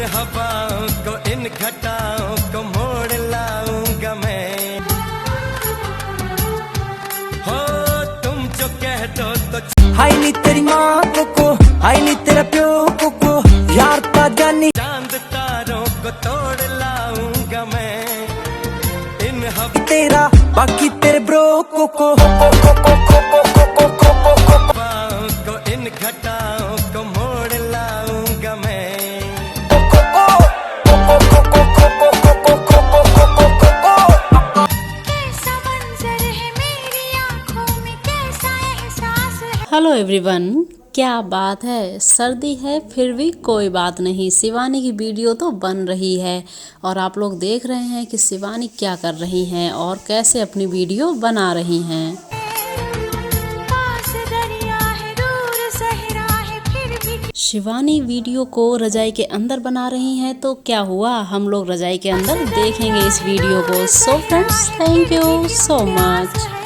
हवाओं को, इन घटाओं को मोड़ लाऊंगा मैं। हो तुम जो कह दो तो हाय नी तेरी माँ को, हाय नी तेरा प्यो को, यार ता जानी चांद तारों को तोड़ लाऊंगा मैं। इन तेरा बाकी तेरे ब्रो को हवाओं को, इन घटाओं को मोड़ लाऊंगा मैं। हेलो एवरीवन, क्या बात है। सर्दी है फिर भी कोई बात नहीं, शिवानी की वीडियो तो बन रही है और आप लोग देख रहे हैं कि शिवानी क्या कर रही हैं और कैसे अपनी वीडियो बना रही हैं। शिवानी वीडियो को रजाई के अंदर बना रही हैं, तो क्या हुआ, हम लोग रजाई के अंदर देखेंगे इस वीडियो को। So friends, thank you so much.